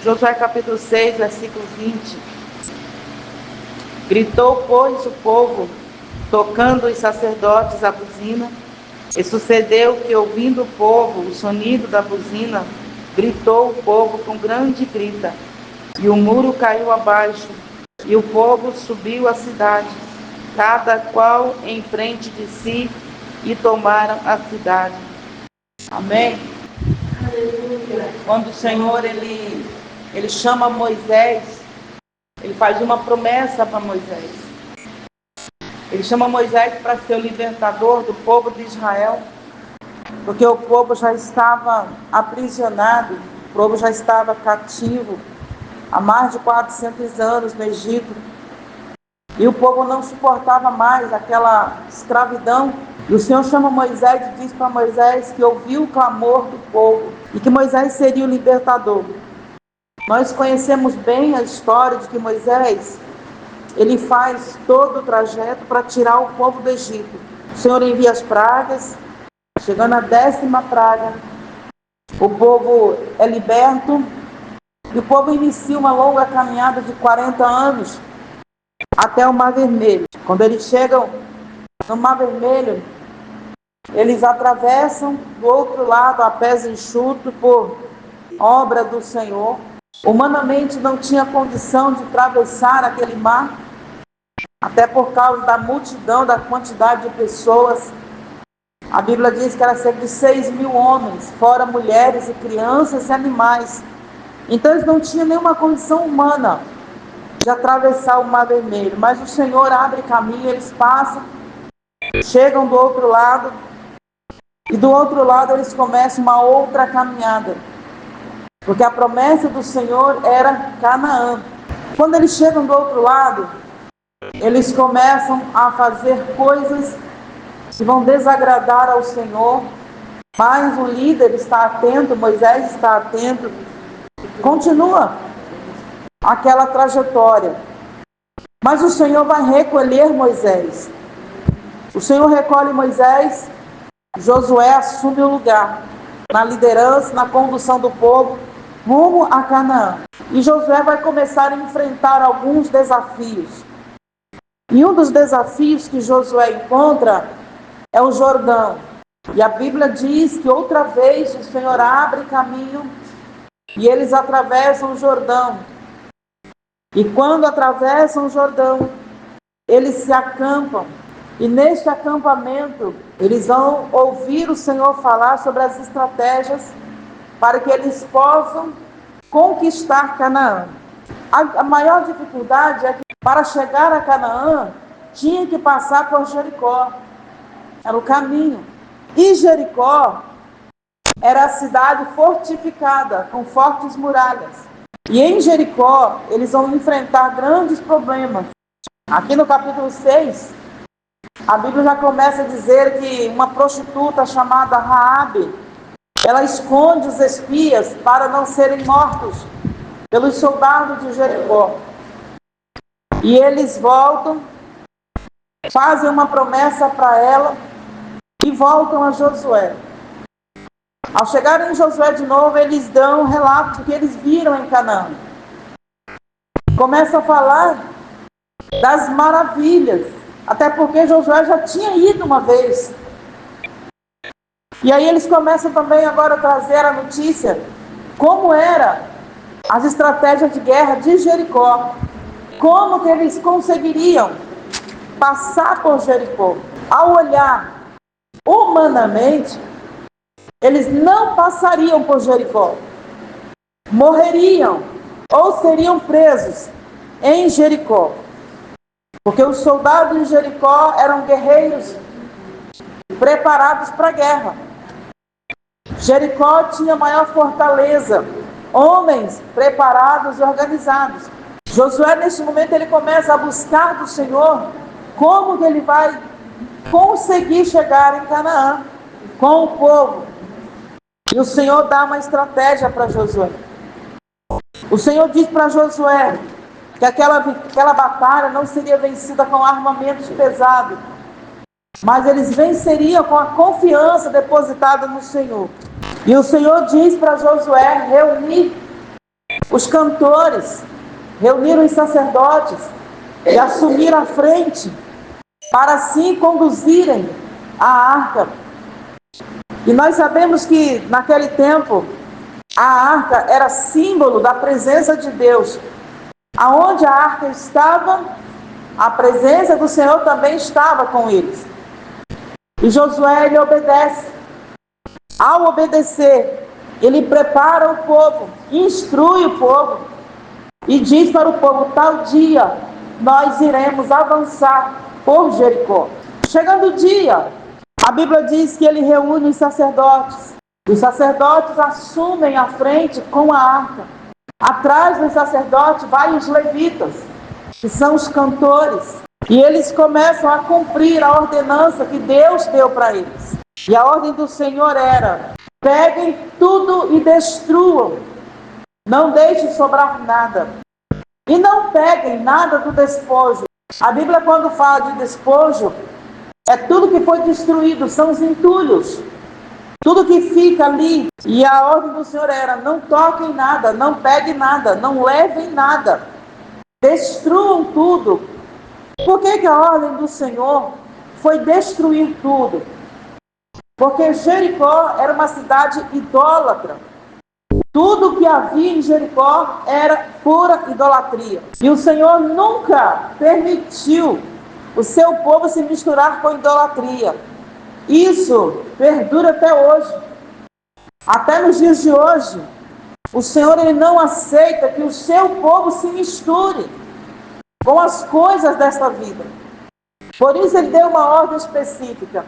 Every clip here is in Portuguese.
Josué capítulo 6, versículo 20. Gritou, pois, o povo, tocando os sacerdotes a buzina. E sucedeu que, ouvindo o povo o sonido da buzina, gritou o povo com grande grita, e o muro caiu abaixo, e o povo subiu a cidade, cada qual em frente de si, e tomaram a cidade. Amém? Aleluia. Quando o Senhor ele chama Moisés, ele faz uma promessa para Moisés. Ele chama Moisés para ser o libertador do povo de Israel, porque o povo já estava aprisionado, o povo já estava cativo há mais de 400 anos no Egito, e o povo não suportava mais aquela escravidão. E o Senhor chama Moisés e diz para Moisés que ouviu o clamor do povo e que Moisés seria o libertador. Nós conhecemos bem a história de que Moisés, ele faz todo o trajeto para tirar o povo do Egito. O Senhor envia as pragas, chegando à 10ª praga, o povo é liberto, e o povo inicia uma longa caminhada de 40 anos até o Mar Vermelho. Quando eles chegam no Mar Vermelho, eles atravessam do outro lado a pés enxutos por obra do Senhor. Humanamente não tinha condição de atravessar aquele mar, até por causa da multidão, da quantidade de pessoas. A Bíblia diz que era cerca de 6.000 homens, fora mulheres e crianças e animais. Então eles não tinham nenhuma condição humana de atravessar o Mar Vermelho. Mas o Senhor abre caminho, eles passam, chegam do outro lado, e do outro lado eles começam uma outra caminhada. Porque a promessa do Senhor era Canaã. Quando eles chegam do outro lado, eles começam a fazer coisas que vão desagradar ao Senhor. Mas o líder está atento, Moisés está atento. Continua aquela trajetória. Mas o Senhor vai recolher Moisés. O Senhor recolhe Moisés, Josué assume o lugar, na liderança, na condução do povo, rumo a Canaã. E Josué vai começar a enfrentar alguns desafios. E um dos desafios que Josué encontra é o Jordão. E a Bíblia diz que outra vez o Senhor abre caminho e eles atravessam o Jordão. E quando atravessam o Jordão, eles se acampam. E neste acampamento, eles vão ouvir o Senhor falar sobre as estratégias para que eles possam conquistar Canaã. A maior dificuldade é que para chegar a Canaã, tinha que passar por Jericó. Era o caminho. E Jericó era a cidade fortificada, com fortes muralhas. E em Jericó, eles vão enfrentar grandes problemas. Aqui no capítulo 6, a Bíblia já começa a dizer que uma prostituta chamada Raabe, ela esconde os espias para não serem mortos pelos soldados de Jericó. E eles voltam, fazem uma promessa para ela e voltam a Josué. Ao chegarem em Josué de novo, eles dão um relato do que eles viram em Canaã. Começa a falar das maravilhas, até porque Josué já tinha ido uma vez. E aí eles começam também agora a trazer a notícia como eram as estratégias de guerra de Jericó. Como que eles conseguiriam passar por Jericó. Ao olhar humanamente, eles não passariam por Jericó. Morreriam ou seriam presos em Jericó. Porque os soldados de Jericó eram guerreiros preparados para a guerra. Jericó tinha maior fortaleza, homens preparados e organizados. Josué, neste momento, ele começa a buscar do Senhor como que ele vai conseguir chegar em Canaã com o povo. E o Senhor dá uma estratégia para Josué. O Senhor diz para Josué que aquela batalha não seria vencida com armamentos pesados, mas eles venceriam com a confiança depositada no Senhor. E o Senhor diz para Josué reunir Os cantores reuniram os sacerdotes e assumiram a frente para assim conduzirem a arca. E nós sabemos que naquele tempo a arca era símbolo da presença de Deus. Aonde a arca estava, a presença do Senhor também estava com eles. E Josué, ele obedece. Ao obedecer, ele prepara o povo, instrui o povo e diz para o povo: tal dia nós iremos avançar por Jericó. Chegando o dia, a Bíblia diz que ele reúne os sacerdotes. Os sacerdotes assumem a frente com a arca. Atrás dos sacerdotes vai os levitas, que são os cantores. E eles começam a cumprir a ordenança que Deus deu para eles. E a ordem do Senhor era: peguem tudo e destruam. Não deixem sobrar nada. E não peguem nada do despojo. A Bíblia, quando fala de despojo, é tudo que foi destruído, são os entulhos. Tudo que fica ali. E a ordem do Senhor era: não toquem nada, não peguem nada, não levem nada. Destruam tudo. Por que a ordem do Senhor foi destruir tudo? Porque Jericó era uma cidade idólatra. Tudo que havia em Jericó era pura idolatria. E o Senhor nunca permitiu o seu povo se misturar com idolatria. Isso perdura até hoje. Até nos dias de hoje, o Senhor, ele não aceita que o seu povo se misture com as coisas desta vida. Por isso ele deu uma ordem específica: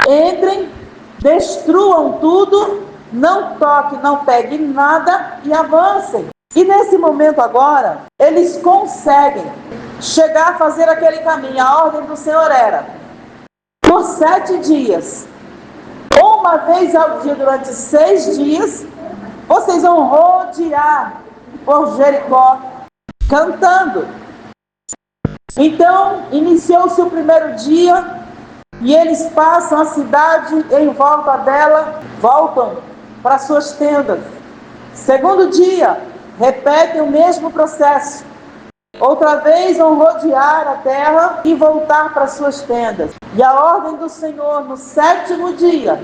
entrem, destruam tudo, não toquem, não peguem nada e avancem. E nesse momento agora, eles conseguem chegar a fazer aquele caminho. A ordem do Senhor era: por 7 dias, uma vez ao dia durante 6 dias, vocês vão rodear por Jericó cantando. Então, iniciou-se o primeiro dia e eles passam a cidade em volta dela, voltam para suas tendas. Segundo dia, repetem o mesmo processo. Outra vez vão rodear a terra e voltar para suas tendas. E a ordem do Senhor, no 7º dia,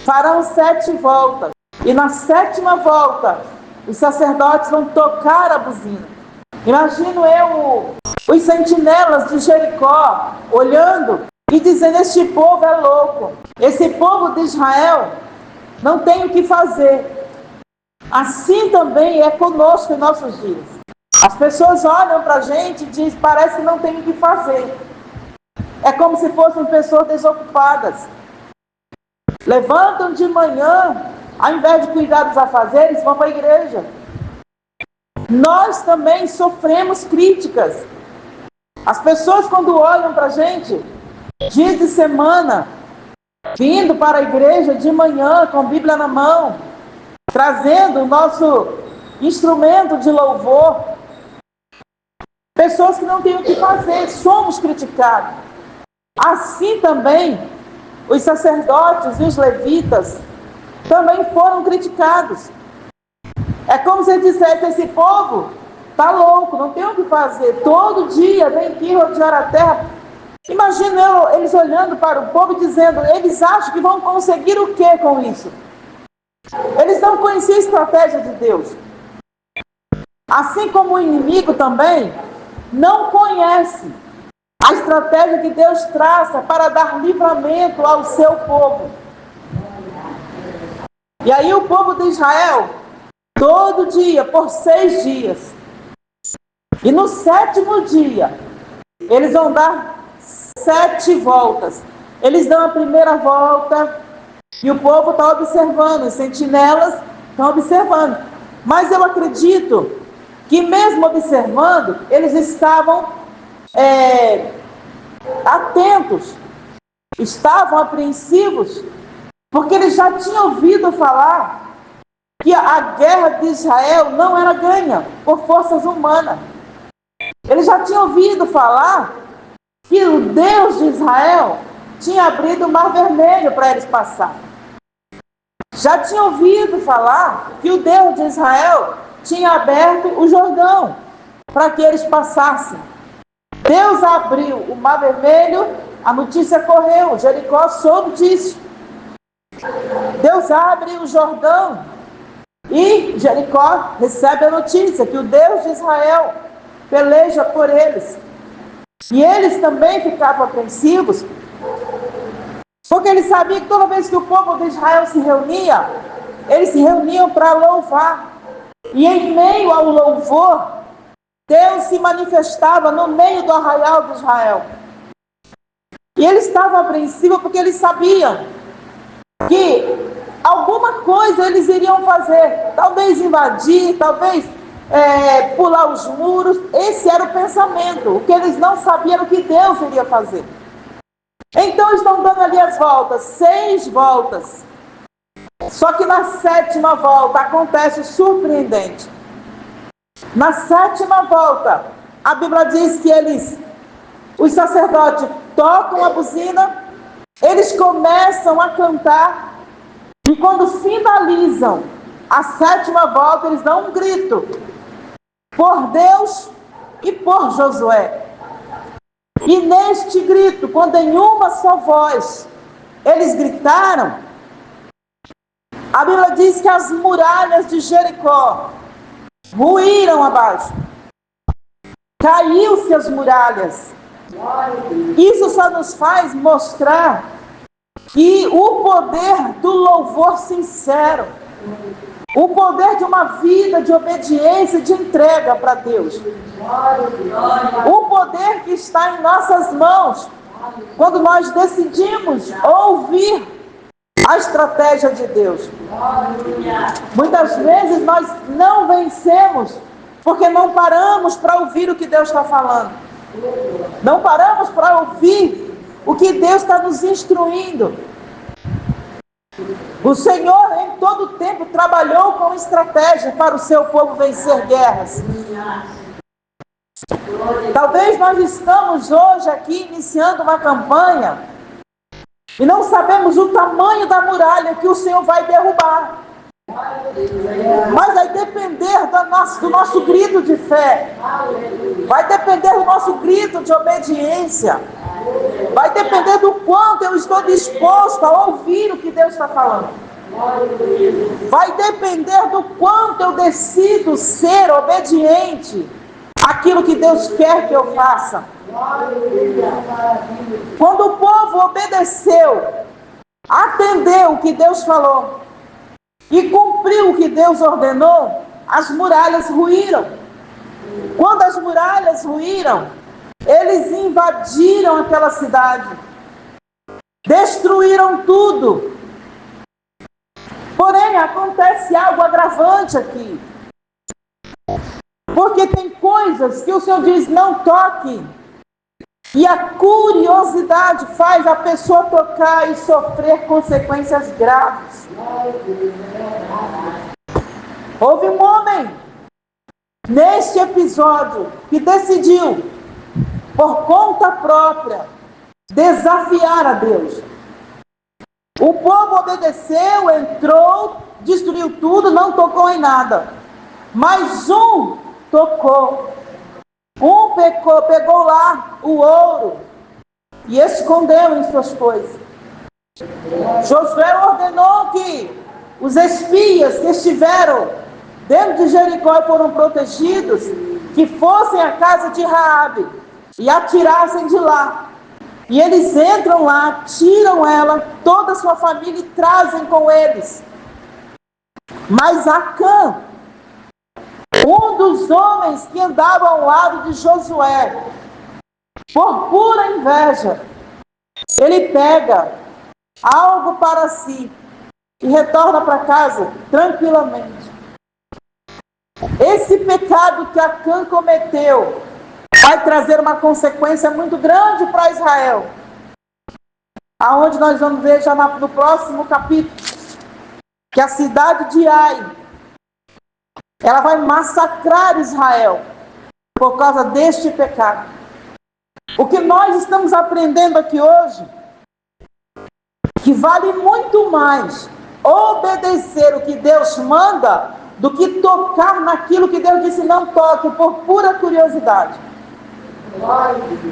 farão 7 voltas. E na 7ª volta, os sacerdotes vão tocar a buzina. Imagino eu os sentinelas de Jericó olhando e dizendo: este povo é louco. Esse povo de Israel não tem o que fazer. Assim também é conosco em nossos dias. As pessoas olham para a gente e dizem: parece que não tem o que fazer. É como se fossem pessoas desocupadas. Levantam de manhã, ao invés de cuidar dos afazeres, vão para a igreja. Nós também sofremos críticas. As pessoas, quando olham para a gente, dia de semana, vindo para a igreja de manhã com a Bíblia na mão, trazendo o nosso instrumento de louvor, pessoas que não têm o que fazer, somos criticados. Assim também, os sacerdotes e os levitas também foram criticados. É como se dissesse: esse povo está louco, não tem o que fazer. Todo dia vem aqui rodear a terra. Imagino eles olhando para o povo e dizendo: eles acham que vão conseguir o que com isso? Eles não conheciam a estratégia de Deus. Assim como o inimigo também não conhece a estratégia que Deus traça para dar livramento ao seu povo. E aí o povo de Israel, todo dia, por 6 dias. E no 7º dia, eles vão dar 7 voltas. Eles dão a primeira volta e o povo está observando, os sentinelas estão observando. Mas eu acredito que mesmo observando, eles estavam atentos, estavam apreensivos, porque eles já tinham ouvido falar que a guerra de Israel não era ganha por forças humanas. Eles já tinham ouvido falar que o Deus de Israel tinha abrido o Mar Vermelho para eles passarem. Já tinham ouvido falar que o Deus de Israel tinha aberto o Jordão para que eles passassem. Deus abriu o Mar Vermelho, a notícia correu, Jericó soube disso. Deus abre o Jordão e Jericó recebe a notícia que o Deus de Israel peleja por eles. E eles também ficavam apreensivos, porque eles sabiam que toda vez que o povo de Israel se reunia, eles se reuniam para louvar. E em meio ao louvor, Deus se manifestava no meio do arraial de Israel. E eles estavam apreensivos porque eles sabiam que alguma coisa eles iriam fazer. Talvez invadir, talvez pular os muros. Esse era o pensamento. O que eles não sabiam era o que Deus iria fazer. Então estão dando ali as voltas, 6 voltas. Só que na 7ª volta acontece o surpreendente. Na 7ª volta, a Bíblia diz que os sacerdotes tocam a buzina, eles começam a cantar, e quando finalizam a 7ª volta, eles dão um grito por Deus e por Josué. E neste grito, quando em uma só voz eles gritaram, a Bíblia diz que as muralhas de Jericó ruíram abaixo. Caiu-se as muralhas. Isso só nos faz mostrar que o poder do louvor sincero, o poder de uma vida de obediência e de entrega para Deus, o poder que está em nossas mãos, quando nós decidimos ouvir a estratégia de Deus. Muitas vezes nós não vencemos porque não paramos para ouvir o que Deus está falando. Não paramos para ouvir o que Deus está nos instruindo. O Senhor em todo o tempo trabalhou com estratégia para o seu povo vencer guerras. Talvez nós estamos hoje aqui iniciando uma campanha e não sabemos o tamanho da muralha que o Senhor vai derrubar. Mas vai depender do nosso grito de fé. Vai depender do nosso grito de obediência. Vai depender do quanto eu estou disposto a ouvir o que Deus está falando. Vai depender do quanto eu decido ser obediente àquilo que Deus quer que eu faça. Quando o povo obedeceu, atendeu o que Deus falou e cumpriu o que Deus ordenou, as muralhas ruíram. Quando as muralhas ruíram, eles invadiram aquela cidade, destruíram tudo. Porém, acontece algo agravante aqui, porque tem coisas que o Senhor diz: não toque. E a curiosidade faz a pessoa tocar e sofrer consequências graves. Houve um homem neste episódio que decidiu, por conta própria, desafiar a Deus. O povo obedeceu, entrou, destruiu tudo, não tocou em nada. Mas um tocou. Um pegou lá o ouro e escondeu em suas coisas. Josué ordenou que os espias que estiveram dentro de Jericó e foram protegidos, que fossem à casa de Raabe e atirassem de lá. E eles entram lá, tiram ela, toda a sua família e trazem com eles. Mas Acã, um dos homens que andavam ao lado de Josué, por pura inveja, ele pega algo para si e retorna para casa tranquilamente. Esse pecado que Acã cometeu vai trazer uma consequência muito grande para Israel, aonde nós vamos ver já no próximo capítulo, que a cidade de Ai, ela vai massacrar Israel por causa deste pecado. O que nós estamos aprendendo aqui hoje, que vale muito mais obedecer o que Deus manda do que tocar naquilo que Deus disse não toque, por pura curiosidade.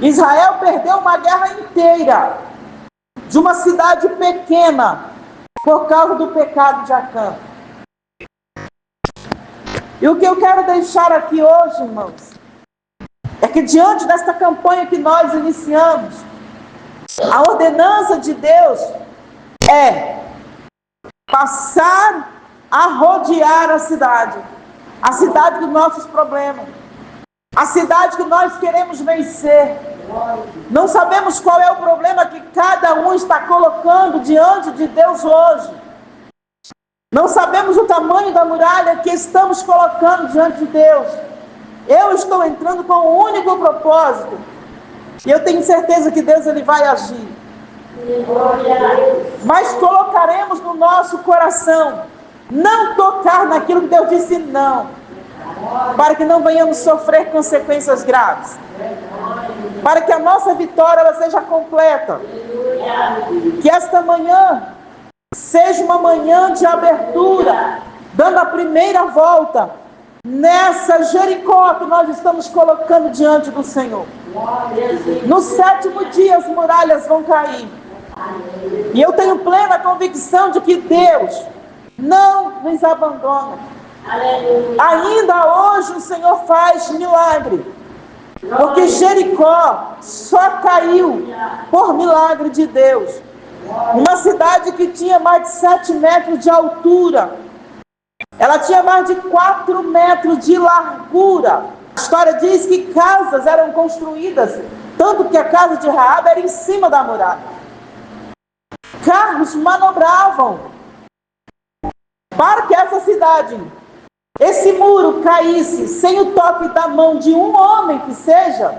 Israel perdeu uma guerra inteira de uma cidade pequena por causa do pecado de Acã. E o que eu quero deixar aqui hoje, irmãos, é que diante desta campanha que nós iniciamos, a ordenança de Deus é passar a rodear a cidade dos nossos problemas, a cidade que nós queremos vencer. Não sabemos qual é o problema que cada um está colocando diante de Deus hoje. Não sabemos o tamanho da muralha que estamos colocando diante de Deus. Eu estou entrando com um único propósito. E eu tenho certeza que Deus ele vai agir. Mas colocaremos no nosso coração não tocar naquilo que Deus disse não, para que não venhamos sofrer consequências graves, para que a nossa vitória ela seja completa. Que esta manhã seja uma manhã de abertura, dando a primeira volta nessa Jericó que nós estamos colocando diante do Senhor. No 7º dia as muralhas vão cair. E eu tenho plena convicção de que Deus não nos abandona. Ainda hoje o Senhor faz milagre. Porque Jericó só caiu por milagre de Deus. Uma cidade que tinha mais de 7 metros de altura. Ela tinha mais de 4 metros de largura. A história diz que casas eram construídas, tanto que a casa de Raabe era em cima da muralha. Carros manobravam para que essa cidade, esse muro caísse sem o toque da mão de um homem que seja,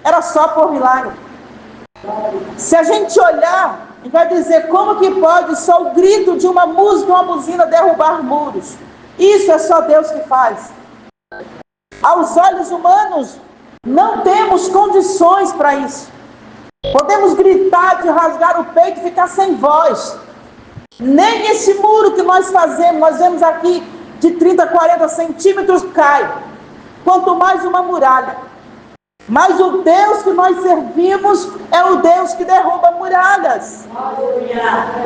era só por milagre. Se a gente olhar, a gente vai dizer como que pode só o grito de uma música, uma buzina derrubar muros. Isso é só Deus que faz. Aos olhos humanos, não temos condições para isso. Podemos gritar, de rasgar o peito e ficar sem voz. Nem esse muro que nós fazemos, nós vemos aqui de 30 a 40 centímetros cai. Quanto mais uma muralha. Mas o Deus que nós servimos é o Deus que derruba muralhas.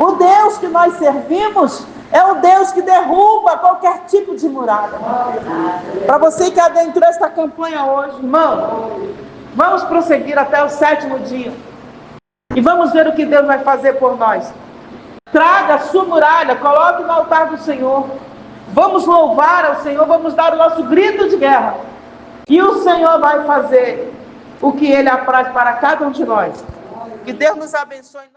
O Deus que nós servimos é o Deus que derruba qualquer tipo de muralha. Para você que adentrou esta campanha hoje, irmão, vamos prosseguir até o 7º dia. E vamos ver o que Deus vai fazer por nós. Traga a sua muralha, coloque no altar do Senhor. Vamos louvar ao Senhor, vamos dar o nosso grito de guerra. E o Senhor vai fazer o que Ele apraz para cada um de nós. Que Deus nos abençoe.